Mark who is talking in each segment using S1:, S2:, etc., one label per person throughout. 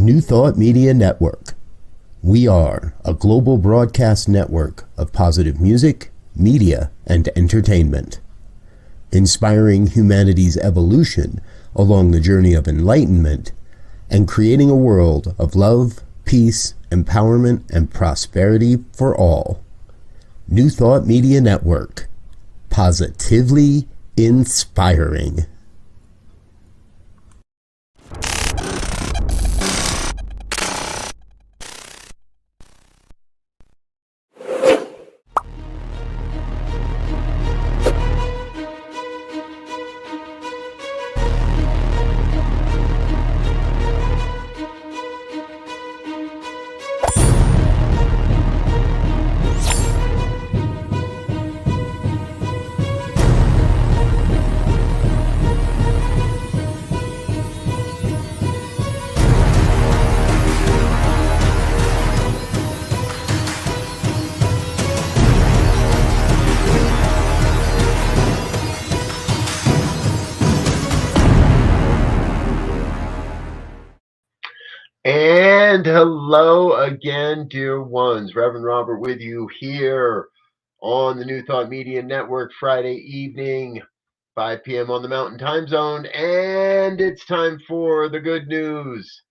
S1: New Thought Media Network. We are a global broadcast network of positive music, media, and entertainment, inspiring humanity's evolution along the journey of enlightenment and creating a world of love, peace, empowerment, and prosperity for all. New Thought Media Network. Positively inspiring.
S2: And hello again, dear ones. Reverend Robert with you here on the New Thought Media Network, Friday evening, 5 p.m. on the Mountain Time Zone. And it's time for the good news.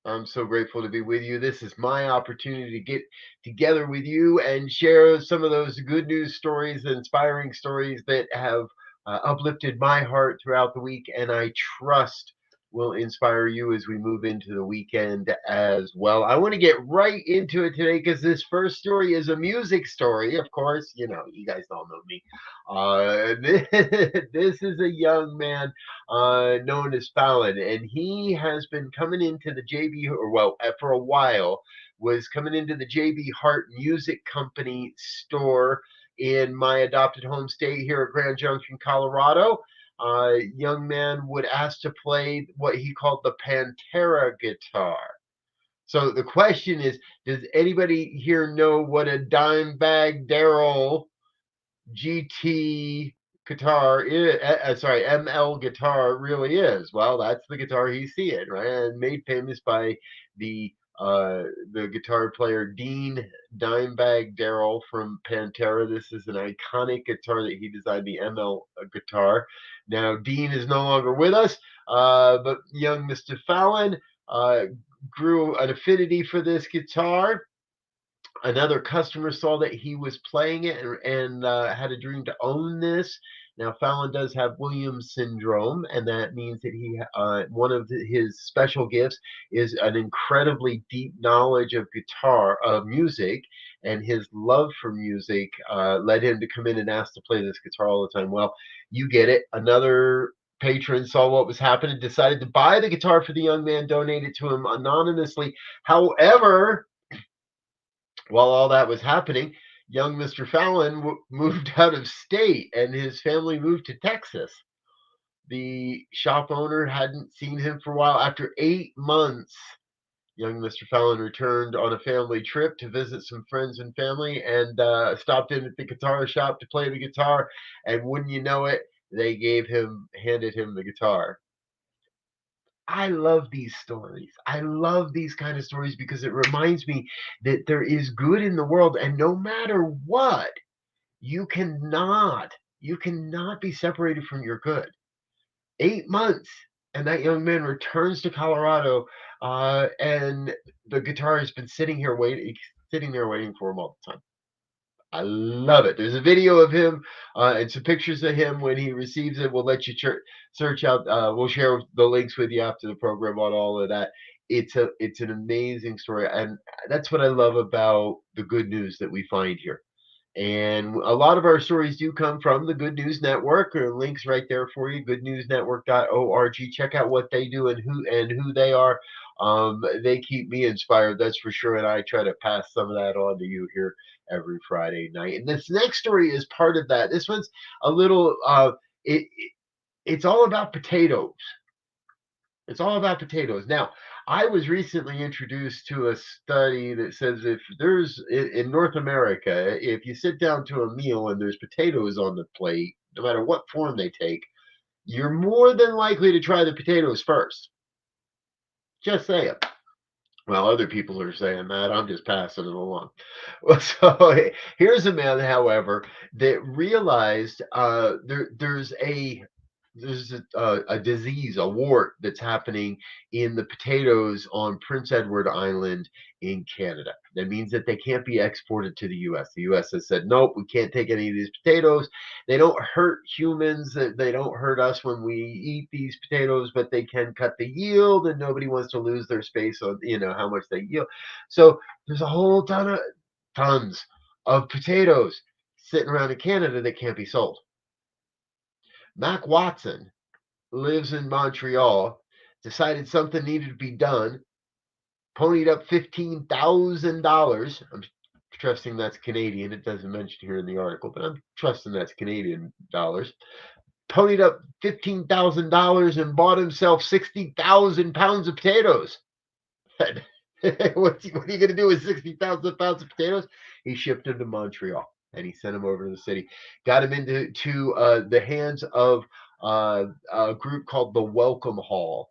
S2: I'm so grateful to be with you. This is my opportunity to get together with you and share some of those good news stories, inspiring stories that have uplifted my heart throughout the week, and I trust will inspire you as we move into the weekend as well. I want to get right into it today because this first story is a music story. Of course, you guys all know me. This is a young man known as Fallon, and he has been coming into the JB, or well, for a while, was coming into the JB Hart Music Company store in my adopted home state here at Grand Junction, Colorado. Young man would ask to play what he called the Pantera guitar. So the question is, does anybody here know what a Dimebag Darrell GT guitar is, ML guitar really is? Well, that's the guitar he's seeing, right? And made famous by the guitar player Dean Dimebag Darrell from Pantera. This is an iconic guitar that he designed, the ML guitar. Now, Dean is no longer with us, but young Mr. Fallon grew an affinity for this guitar. Another customer saw that he was playing it and had a dream to own this. Now, Fallon does have Williams syndrome, and that means that he one of his special gifts is an incredibly deep knowledge of music, and his love for music led him to come in and ask to play this guitar all the time. Well, you get it. Another patron saw what was happening, decided to buy the guitar for the young man, donate it to him anonymously. However, while all that was happening, young Mr. Fallon moved out of state and his family moved to Texas. The shop owner hadn't seen him for a while. After 8 months, young Mr. Fallon returned on a family trip to visit some friends and family and stopped in at the guitar shop to play the guitar. And wouldn't you know it, they handed him the guitar. I love these stories. I love these kind of stories because it reminds me that there is good in the world, and no matter what, you cannot be separated from your good. 8 months, and that young man returns to Colorado, and the guitar has been sitting there waiting for him all the time. I love it. There's a video of him and some pictures of him when he receives it. We'll let you search out. We'll share the links with you after the program on all of that. It's an amazing story, and that's what I love about the good news that we find here. And a lot of our stories do come from the Good News Network. Or links right there for you, goodnewsnetwork.org. Check out what they do and who they are. They keep me inspired, that's for sure, and I try to pass some of that on to you here every Friday night. And this next story is part of that. This one's a little it's all about potatoes. It's all about potatoes. Now, I was recently introduced to a study that says if there's in North America, if you sit down to a meal and there's potatoes on the plate, no matter what form they take, you're more than likely to try the potatoes first. Just saying. Well, other people are saying that. I'm just passing it along. Well, so here's a man, however, that realized there's a disease, a wart that's happening in the potatoes on Prince Edward Island in Canada. That means that they can't be exported to the U.S. The U.S. has said, nope, we can't take any of these potatoes. They don't hurt humans. They don't hurt us when we eat these potatoes, but they can cut the yield, and nobody wants to lose their space on how much they yield. So there's a whole tons of potatoes sitting around in Canada that can't be sold. Mac Watson lives in Montreal, decided something needed to be done, ponied up $15,000. I'm trusting that's Canadian. It doesn't mention here in the article, but I'm trusting that's Canadian dollars. Ponied up $15,000 and bought himself 60,000 pounds of potatoes. What are you going to do with 60,000 pounds of potatoes? He shipped them to Montreal and he sent them over to the city. Got them into the hands of a group called the Welcome Hall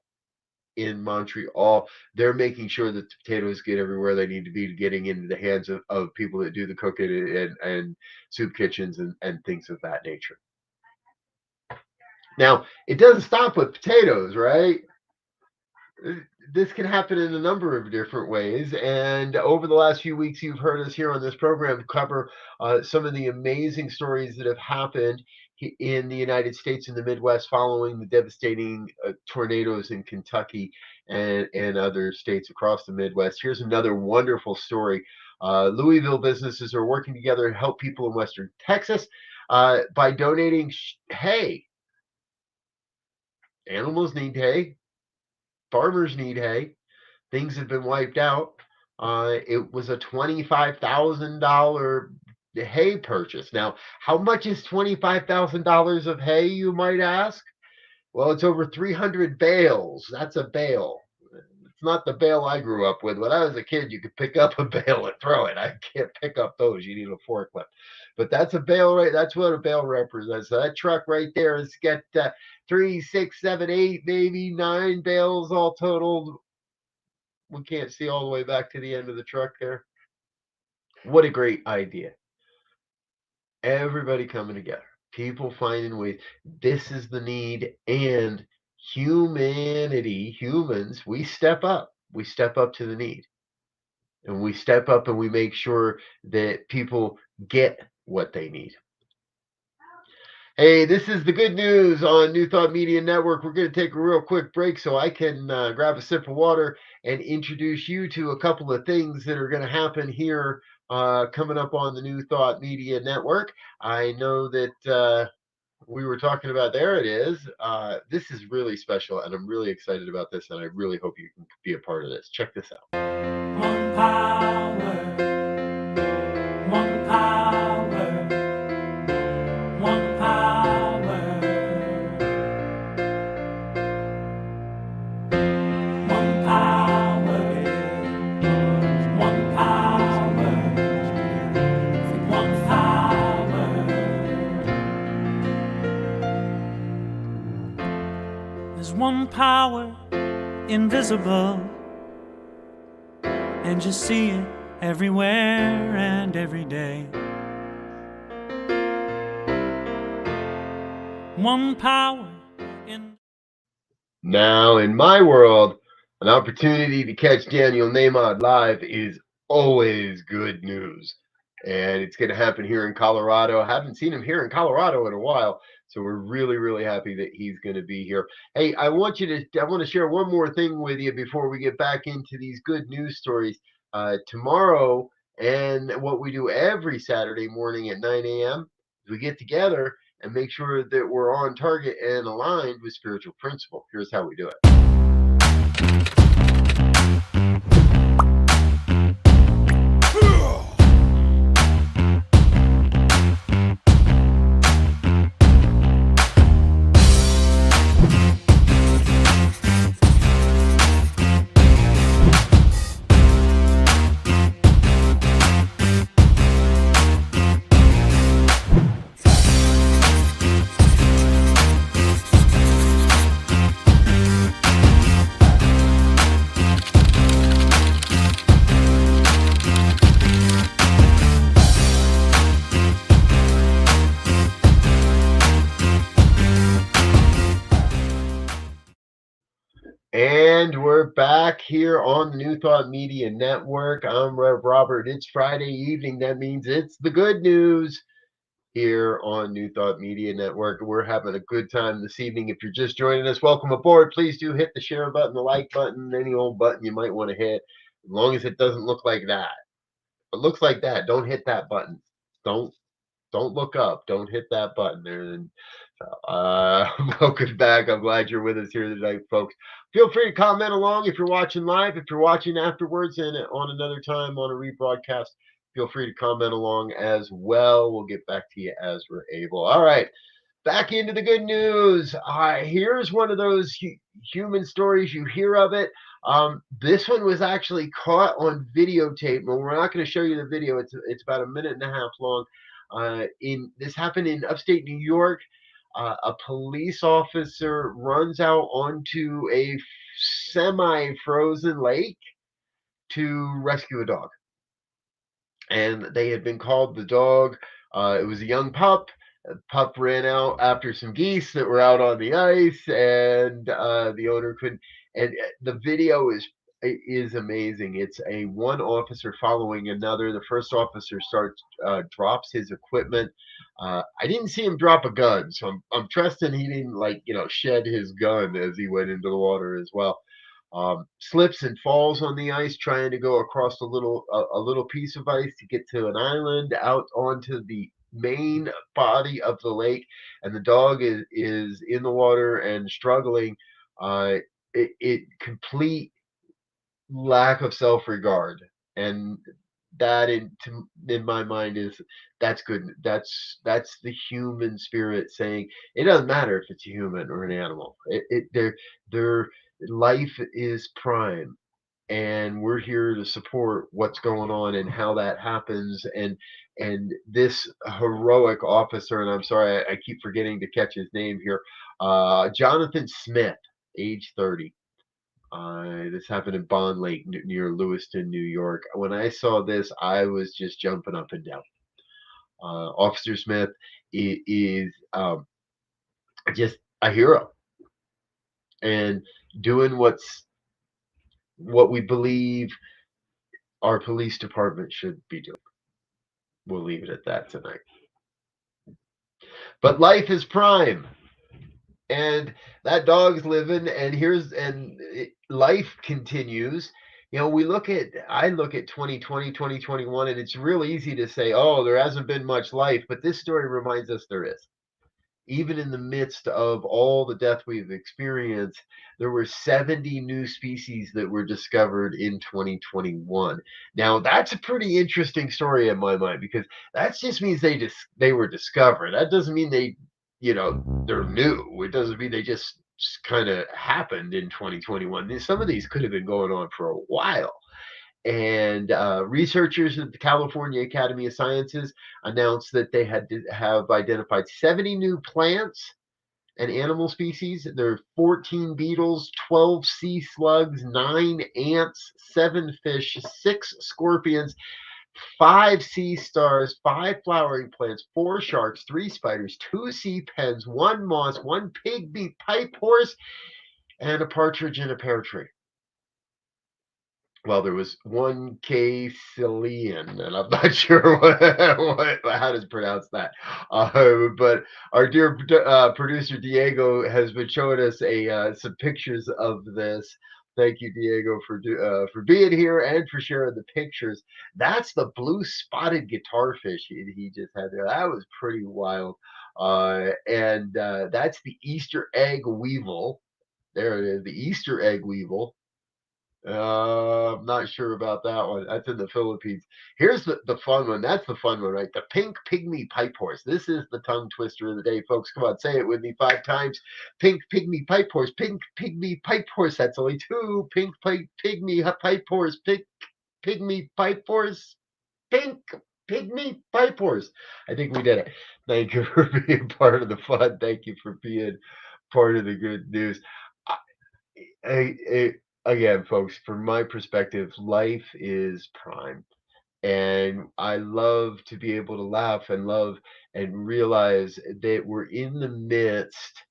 S2: in Montreal. They're making sure that the potatoes get everywhere they need to be, getting into the hands of people that do the cooking and soup kitchens and things of that nature. Now, it doesn't stop with potatoes, right? This can happen in a number of different ways. And over the last few weeks, you've heard us here on this program cover some of the amazing stories that have happened in the United States and the Midwest following the devastating tornadoes in Kentucky and other states across the Midwest. Here's another wonderful story. Louisville businesses are working together to help people in Western Texas by donating hay. Animals need hay. Farmers need hay. Things have been wiped out. It was a $25,000 hay purchase. Now, how much is $25,000 of hay, you might ask? Well, it's over 300 bales. That's a bale. It's not the bale I grew up with. When I was a kid, you could pick up a bale and throw it. I can't pick up those. You need a forklift. But that's a bale, right? That's what a bale represents. So that truck right there has got 3, 6, 7, 8, maybe 9 bales all totaled. We can't see all the way back to the end of the truck there. What a great idea. Everybody coming together. People finding ways. This is the need. And humanity, humans, we step up. We step up to the need. And we step up and we make sure that people get what they need. Hey, this is the Good News on New Thought Media Network. We're going to take a real quick break so I can grab a sip of water and introduce you to a couple of things that are going to happen here coming up on the New Thought Media Network. I know that we were talking about, there it is. This is really special, and I'm really excited about this, and I really hope you can be a part of this. Check this out.
S3: One power, one power, one power, one power, one power, one power. There's one power invisible, and you see it everywhere and every day. One power in...
S2: Now, in my world, an opportunity to catch Daniel Nahmod live is always good news. And it's going to happen here in Colorado. I haven't seen him here in Colorado in a while, so we're really, really happy that he's going to be here. Hey, I want to share one more thing with you before we get back into these good news stories. Tomorrow, and what we do every Saturday morning at 9 a.m., we get together and make sure that we're on target and aligned with spiritual principle. Here's how we do it. And we're back here on the New Thought Media Network. I'm Rev Robert. It's Friday evening. That means it's the good news here on New Thought Media Network. We're having a good time this evening. If you're just joining us, welcome aboard. Please do hit the share button, the like button, any old button you might want to hit, as long as it doesn't look like that. If it looks like that, don't hit that button. Don't look up. Don't hit that button there. And welcome back. I'm glad you're with us here tonight, folks. Feel free to comment along if you're watching live. If you're watching afterwards and on another time on a rebroadcast, feel free to comment along as well. We'll get back to you as we're able. All right, back into the good news. Here's one of those human stories. You hear of it. This one was actually caught on videotape. Well, we're not going to show you the video. It's about a minute and a half long. This happened in upstate New York. A police officer runs out onto a semi-frozen lake to rescue a dog, and they had been called. The dog, it was a young pup. The pup ran out after some geese that were out on the ice, and the owner couldn't. And the video is amazing. It's a one officer following another. The first officer drops his equipment. I didn't see him drop a gun, so I'm trusting he didn't shed his gun as he went into the water as well. Slips and falls on the ice trying to go across a little piece of ice to get to an island out onto the main body of the lake, and the dog is in the water and struggling. It complete lack of self-regard, and that in my mind that's good. That's the human spirit saying it doesn't matter if it's a human or an animal. Their life is prime, and we're here to support what's going on and how that happens. And this heroic officer, and I'm sorry I keep forgetting to catch his name here, Jonathan Smith, age 30. This happened in Bond Lake near Lewiston, New York. When I saw this, I was just jumping up and down. Officer Smith is just a hero and doing what we believe our police department should be doing. We'll leave it at that tonight. But life is prime, and that dog's living, and life continues. I look at 2020, 2021, and it's real easy to say, oh, there hasn't been much life, but this story reminds us there is. Even in the midst of all the death we've experienced, there were 70 new species that were discovered in 2021. Now, that's a pretty interesting story in my mind, because that just means they were discovered. That doesn't mean they're new. It doesn't mean they just kind of happened in 2021. Some of these could have been going on for a while. And researchers at the California Academy of Sciences announced that they have identified 70 new plants and animal species. There are 14 beetles, 12 sea slugs, 9 ants, 7 fish, 6 scorpions, 5 sea stars, 5 flowering plants, 4 sharks, 3 spiders, 2 sea pens, 1 moss, 1 pygmy pipe horse, and a partridge in a pear tree. Well, there was 1 Caecilian, and I'm not sure how to pronounce that. But our dear producer Diego has been showing us some pictures of this. Thank you, Diego, for being here and for sharing the pictures. That's the blue spotted guitarfish he just had there. That was pretty wild. And that's the Easter egg weevil. There it is, the Easter egg weevil. I'm not sure about that one. That's in the Philippines. Here's the fun one. That's the fun one, right? The pink pygmy pipe horse. This is the tongue twister of the day, folks. Come on, say it with me 5 times. Pink pygmy pipe horse. Pink pygmy pipe horse. That's only 2. Pink pygmy pipe horse. Pink pygmy pipe horse. Pink pygmy pipe horse. I think we did it. Thank you for being part of the fun. Thank you for being part of the good news. Again, folks, from my perspective, life is prime. And I love to be able to laugh and love and realize that we're in the midst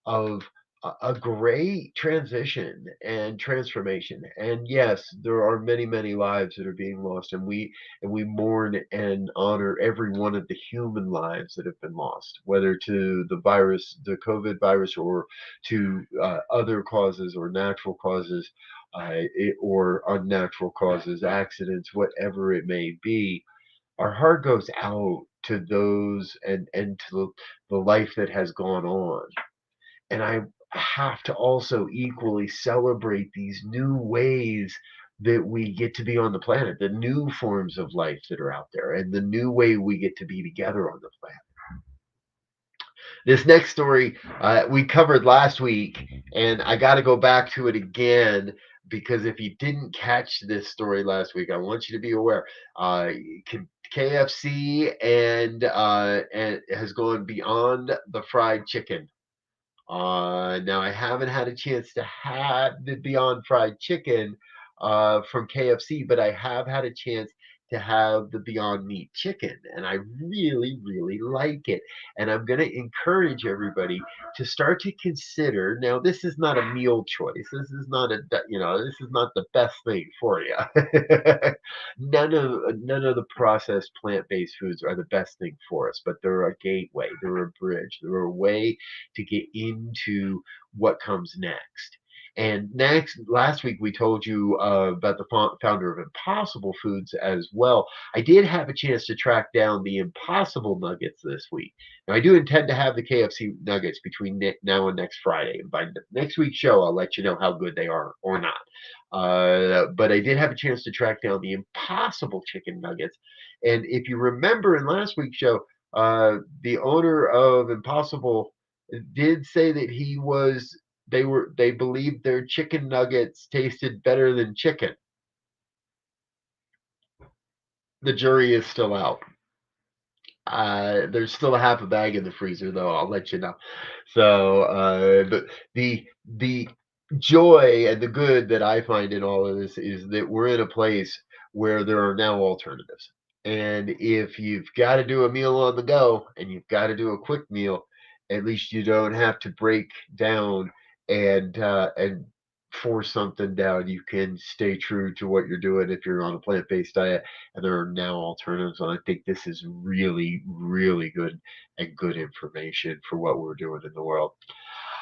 S2: of a great transition and transformation. And yes, there are many, many lives that are being lost, and we mourn and honor every one of the human lives that have been lost, whether to the virus, the COVID virus, or to other causes or natural causes, or unnatural causes, accidents, whatever it may be. Our heart goes out to those and to the life that has gone on. And I have to also equally celebrate these new ways that we get to be on the planet, the new forms of life that are out there, and the new way we get to be together on the planet. This next story we covered last week, and I got to go back to it again because if you didn't catch this story last week, I want you to be aware. KFC and has gone beyond the fried chicken. Now I haven't had a chance to have the Beyond Fried Chicken from KFC, but I have had a chance to have the Beyond Meat Chicken, and I really, really like it. And I'm going to encourage everybody to start to consider. Now, this is not a meal choice. This is not this is not the best thing for you. None of the processed plant-based foods are the best thing for us, but they're a gateway, they're a bridge, they're a way to get into what comes next. And last week we told you about the founder of Impossible Foods as well. I did have a chance to track down the Impossible Nuggets this week. Now I do intend to have the KFC Nuggets between now and next Friday. And by next week's show, I'll let you know how good they are or not. But I did have a chance to track down the Impossible Chicken Nuggets. And if you remember in last week's show, the owner of Impossible did say that they believed their chicken nuggets tasted better than chicken. The jury is still out. There's still a half a bag in the freezer, though. I'll let you know. So the joy and the good that I find in all of this is that we're in a place where there are now alternatives. And if you've got to do a meal on the go and you've got to do a quick meal, at least you don't have to break down and force something down. You can stay true to what you're doing if you're on a plant-based diet, and there are now alternatives. And I think this is really, really good and good information for what we're doing in the world.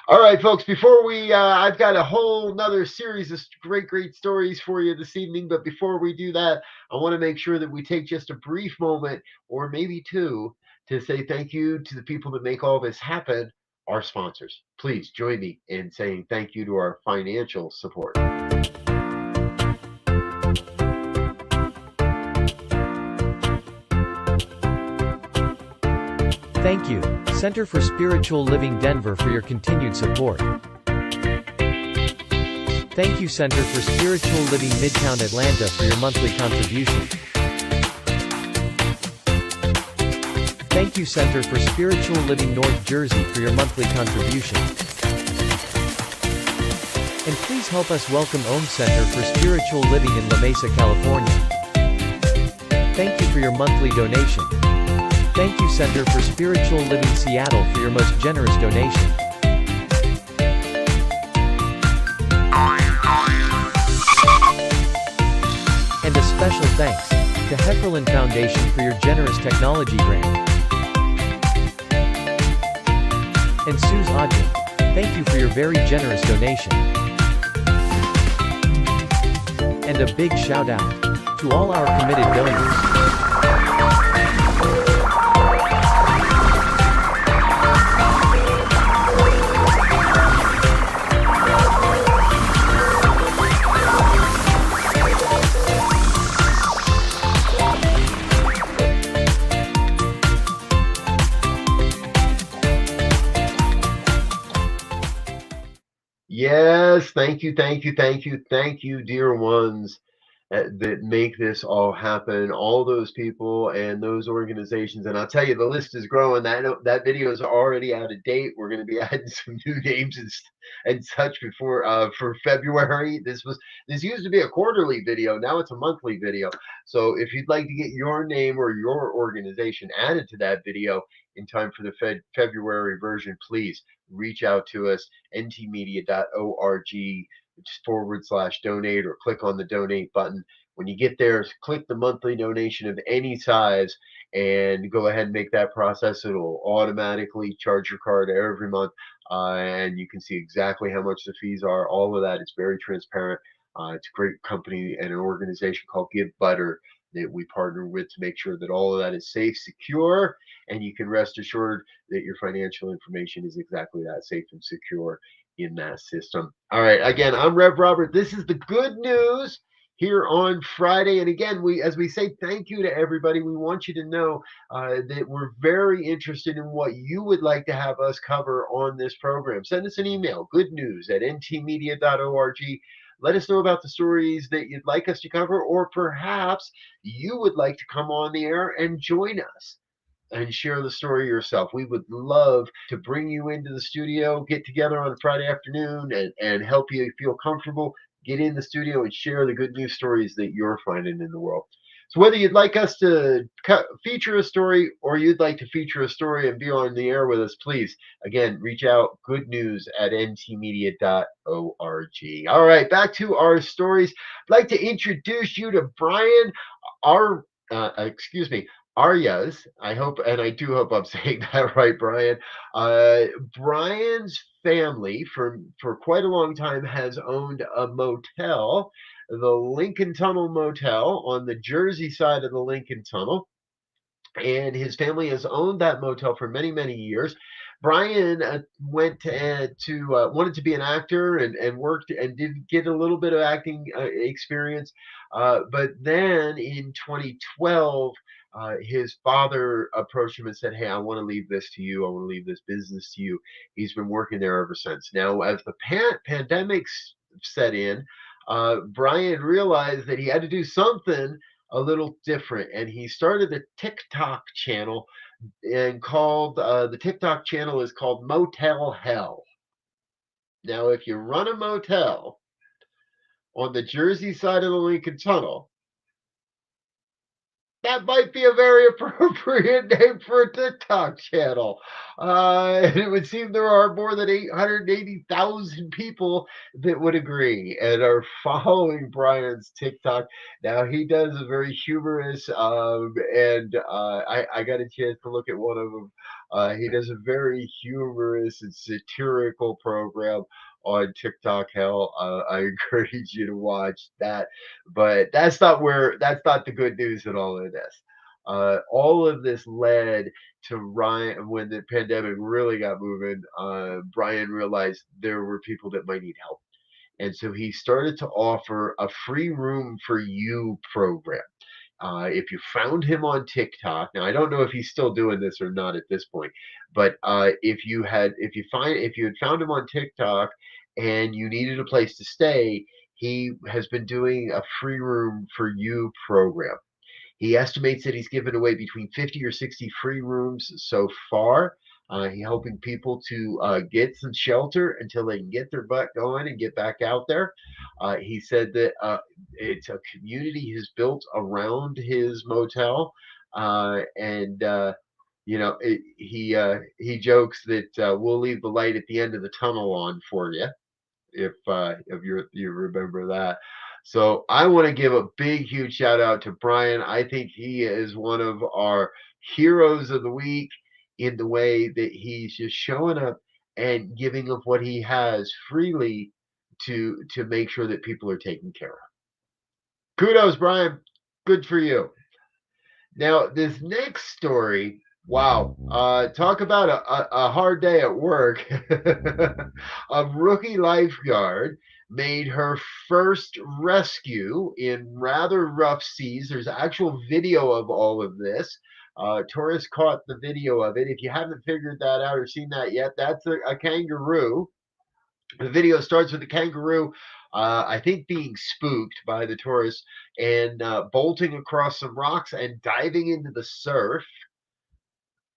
S2: All right, folks, before I've got a whole nother series of great stories for you this evening. But before we do that, I want to make sure that we take just a brief moment, or maybe two, to say thank you to the people that make all this happen, our sponsors. Please join me in saying thank you to our financial support.
S4: Thank you, Center for Spiritual Living Denver, for your continued support. Thank you, Center for Spiritual Living Midtown Atlanta, for your monthly contribution. Thank you, Center for Spiritual Living North Jersey, for your monthly contribution. And please help us welcome Om Center for Spiritual Living in La Mesa, California. Thank you for your monthly donation. Thank you, Center for Spiritual Living Seattle, for your most generous donation. And a special thanks to Hefferland Foundation for your generous technology grant. And Suze Odgen, thank you for your very generous donation. And a big shout out to all our committed donors.
S2: Yes, thank you, dear ones. that make this all happen, all those people and those organizations. And I'll tell you, the list is growing. That video is already out of date. We're going to be adding some new names and such before for February. This used to be a quarterly video. Now it's a monthly video. So if you'd like to get your name or your organization added to that video in time for the February version, please reach out to us, ntmedia.org /donate, or click on the donate button. When you get there, click the monthly donation of any size and go ahead and make that process. It'll automatically charge your card every month, and you can see exactly how much the fees are. All of that is very transparent. It's a great company and an organization called Give Butter that we partner with to make sure that all of that is safe, secure, and you can rest assured that your financial information is exactly that, safe and secure in that system. All right, again, I'm Rev Robert. This is the Good News here on Friday. And again, as we say thank you to everybody, we want you to know that we're very interested in what you would like to have us cover on this program. Send us an email, goodnews@ntmedia.org. Let us know about the stories that you'd like us to cover, or perhaps you would like to come on the air and join us and share the story yourself. We would love to bring you into the studio, get together on a Friday afternoon, and help you feel comfortable. Get in the studio and share the good news stories that you're finding in the world. So whether you'd like us to feature a story, or you'd like to feature a story and be on the air with us, please, again, reach out, goodnews@ntmedia.org. All right, back to our stories. I'd like to introduce you to Brian, Arias. I hope, and I do hope I'm saying that right, Brian. Brian's family for quite a long time has owned a motel, the Lincoln Tunnel Motel, on the Jersey side of the Lincoln Tunnel. And his family has owned that motel for many, many years. Brian wanted to be an actor and worked and did get a little bit of acting experience. But then in 2012, his father approached him and said, "Hey, I want to leave this to you. I want to leave this business to you." He's been working there ever since. Now, as the pandemic set in, Brian realized that he had to do something a little different, and he started a TikTok channel, and called the TikTok channel is called Motel Hell. Now, if you run a motel on the Jersey side of the Lincoln Tunnel, that might be a very appropriate name for a TikTok channel. And it would seem there are more than 880,000 people that would agree and are following Brian's TikTok. Now, he does a very humorous, and I got a chance to look at one of them. He does a very humorous and satirical program on TikTok. Hell, I encourage you to watch that. But that's not the good news in all of this. All of this led to Ryan, when the pandemic really got moving. Brian realized there were people that might need help, and so he started to offer a free room for you program. If you found him on TikTok, now I don't know if he's still doing this or not at this point, but if you had found him on TikTok and you needed a place to stay, he has been doing a free room for you program. He estimates that he's given away between 50 or 60 free rooms so far. He's helping people to get some shelter until they can get their butt going and get back out there. He said that it's a community he's built around his motel, and he jokes that we'll leave the light at the end of the tunnel on for you, if you remember that. So I want to give a big, huge shout out to Brian. I think he is one of our heroes of the week in the way that he's just showing up and giving of what he has freely to make sure that people are taken care of. Kudos, Brian. Good for you. Now, this next story, wow, talk about a hard day at work. A rookie lifeguard made her first rescue in rather rough seas. There's actual video of all of this. Tourists caught the video of it. If you haven't figured that out or seen that yet, that's a kangaroo. The video starts with the kangaroo I think being spooked by the tourists and bolting across some rocks and diving into the surf.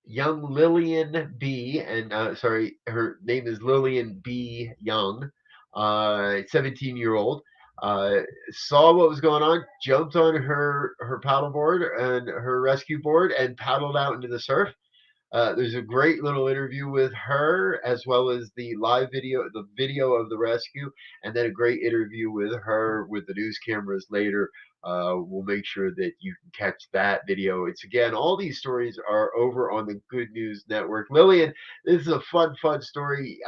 S2: Young Lillian B, and sorry, her name is Lillian B. Young, 17-year-old, saw what was going on, jumped on her paddleboard and her rescue board, and paddled out into the surf. There's a great little interview with her, as well as the live video, the video of the rescue, and then a great interview with her with the news cameras later. We'll make sure that you can catch that video. It's again, all these stories are over on the Good News Network. Lillian, this is a fun story.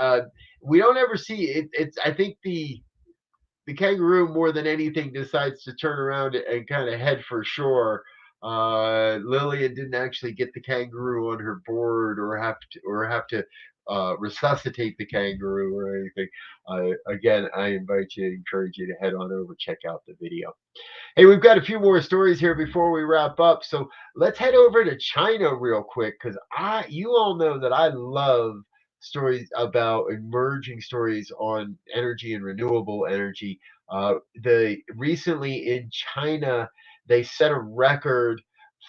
S2: We don't ever see it. It's I think the kangaroo more than anything decides to turn around and kind of head for shore. Lillian didn't actually get the kangaroo on her board or have to resuscitate the kangaroo or anything. Again, I encourage you to head on over, check out the video. Hey, we've got a few more stories here before we wrap up. So let's head over to China real quick, because you all know that I love stories about emerging stories on energy and renewable energy. Recently in China, they set a record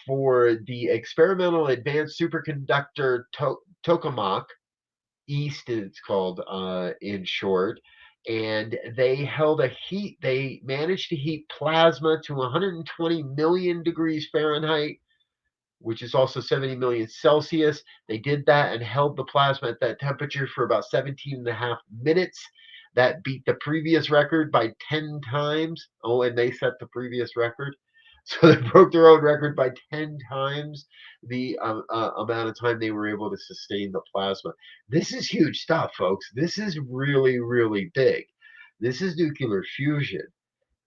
S2: for the experimental advanced superconductor tokamak East, it's called in short. And they managed to heat plasma to 120 million degrees Fahrenheit, which is also 70 million Celsius. They did that and held the plasma at that temperature for about 17 and a half minutes. That beat the previous record by 10 times. Oh, and they set the previous record. So they broke their own record by 10 times the amount of time they were able to sustain the plasma. This is huge stuff, folks. This is really, really big. This is nuclear fusion,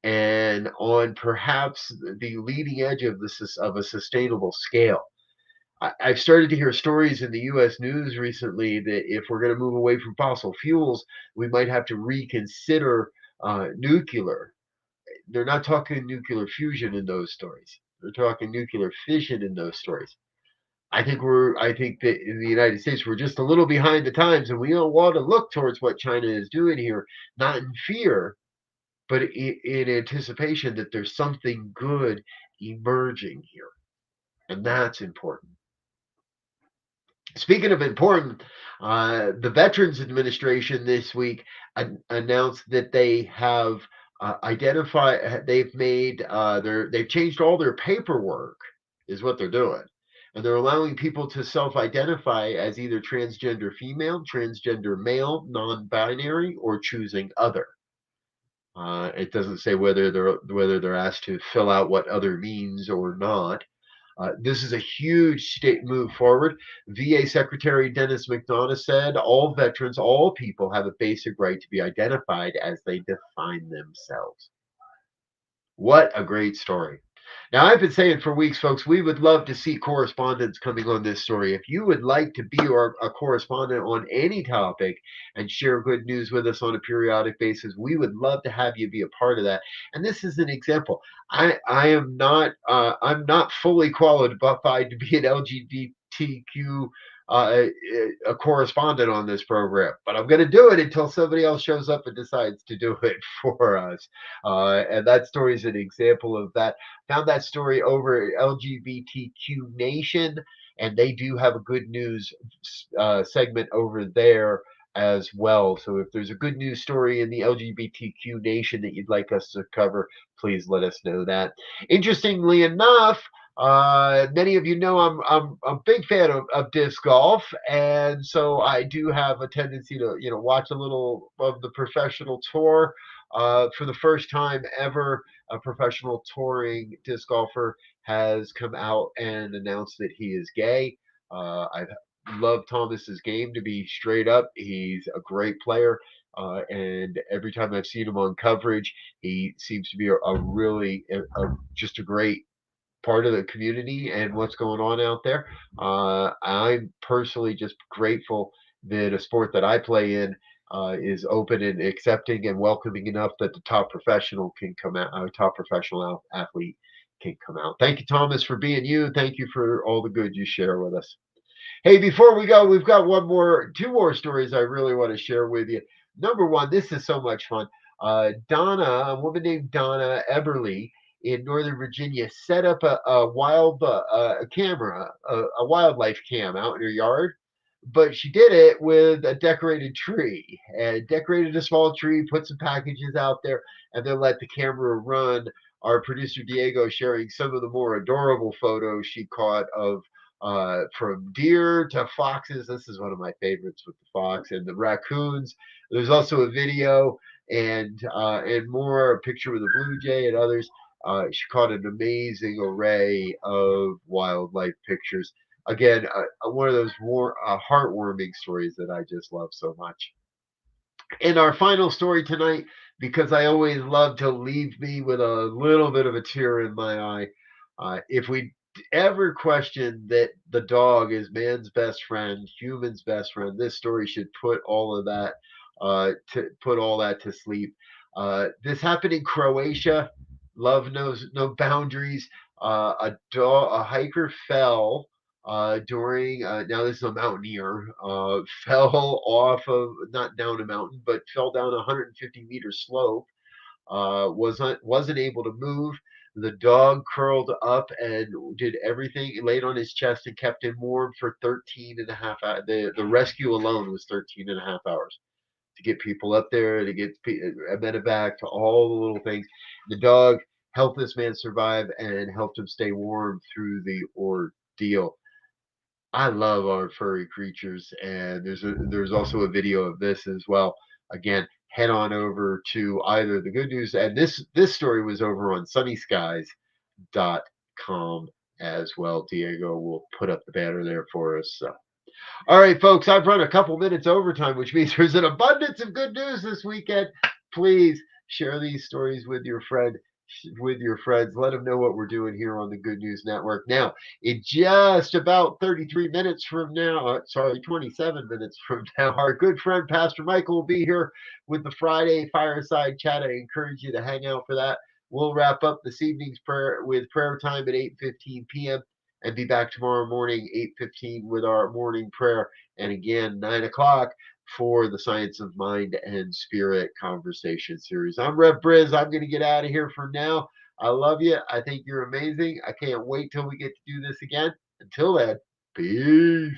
S2: and on perhaps the leading edge of a sustainable scale. I've started to hear stories in the U.S. news recently that if we're going to move away from fossil fuels, we might have to reconsider nuclear. They're not talking nuclear fusion in those stories. They're talking nuclear fission in those stories. I think that in the United States, we're just a little behind the times, and we don't want to look towards what China is doing here, not in fear, but in anticipation that there's something good emerging here. And that's important. Speaking of important, the Veterans Administration this week announced that they have they've changed all their paperwork, is what they're doing. And they're allowing people to self-identify as either transgender female, transgender male, non-binary, or choosing other. It doesn't say whether they're asked to fill out what other means or not. This is a huge state move forward. VA Secretary Dennis McDonough said all veterans, all people have a basic right to be identified as they define themselves. What a great story. Now, I've been saying for weeks, folks, we would love to see correspondents coming on this story. If you would like to be a correspondent on any topic and share good news with us on a periodic basis, we would love to have you be a part of that. And this is an example. I'm not fully qualified to be an LGBTQ a correspondent on this program, but I'm going to do it until somebody else shows up and decides to do it for us. And that story is an example of that. Found that story over at LGBTQ Nation, and they do have a good news segment over there as well. So if there's a good news story in the LGBTQ Nation that you'd like us to cover, please let us know that. Interestingly enough, many of you know I'm a big fan of disc golf, and so I do have a tendency to watch a little of the professional tour. For the first time ever, a professional touring disc golfer has come out and announced that he is gay. I love Thomas's game, to be straight up. He's a great player. And every time I've seen him on coverage, he seems to be just a great part of the community and what's going on out there. I'm personally just grateful that a sport that I play in is open and accepting and welcoming enough that the top professional can come out, our top professional athlete can come out. Thank you, Thomas, for being you. Thank you for all the good you share with us. Hey, before we go, we've got two more stories I really want to share with you. Number one, this is so much fun. Donna, a woman named Donna Eberly in Northern Virginia, set up a camera, a wildlife cam out in her yard. But she did it with a decorated tree and decorated a small tree, put some packages out there, and then let the camera run. Our producer Diego sharing some of the more adorable photos she caught of from deer to foxes. This is one of my favorites with the fox and the raccoons. There's also a video and more, a picture with a blue jay and others. She caught an amazing array of wildlife pictures. Again, one of those heartwarming stories that I just love so much. And our final story tonight, because I always love to leave me with a little bit of a tear in my eye. If we ever question that the dog is man's best friend, human's best friend, this story should put all of that to sleep. This happened in Croatia. Love knows no boundaries. A hiker fell during now this is a mountaineer fell off of not down a mountain but fell down a 150-meter slope. Wasn't able to move. The dog curled up and did everything, laid on his chest and kept him warm for 13 and a half hours. The rescue alone was 13 and a half hours to get people up there, to get a medevac, to all the little things. The dog helped this man survive and helped him stay warm through the ordeal. I love our furry creatures, and there's also a video of this as well. Again, head on over to either the Good News, and this story was over on sunnyskies.com as well. Diego will put up the banner there for us. So. All right, folks, I've run a couple minutes overtime, which means there's an abundance of good news this weekend. Please share these stories with your friends. Let them know what we're doing here on the Good News Network. Now, in just about 33 minutes from now, 27 minutes from now, our good friend Pastor Michael will be here with the Friday Fireside Chat. I encourage you to hang out for that. We'll wrap up this evening's prayer with prayer time at 8:15 p.m. and be back tomorrow morning, 8:15, with our morning prayer. And again, 9 o'clock for the Science of Mind and Spirit conversation series. I'm Rev Briz. I'm going to get out of here for now. I love you. I think you're amazing. I can't wait till we get to do this again. Until then, peace.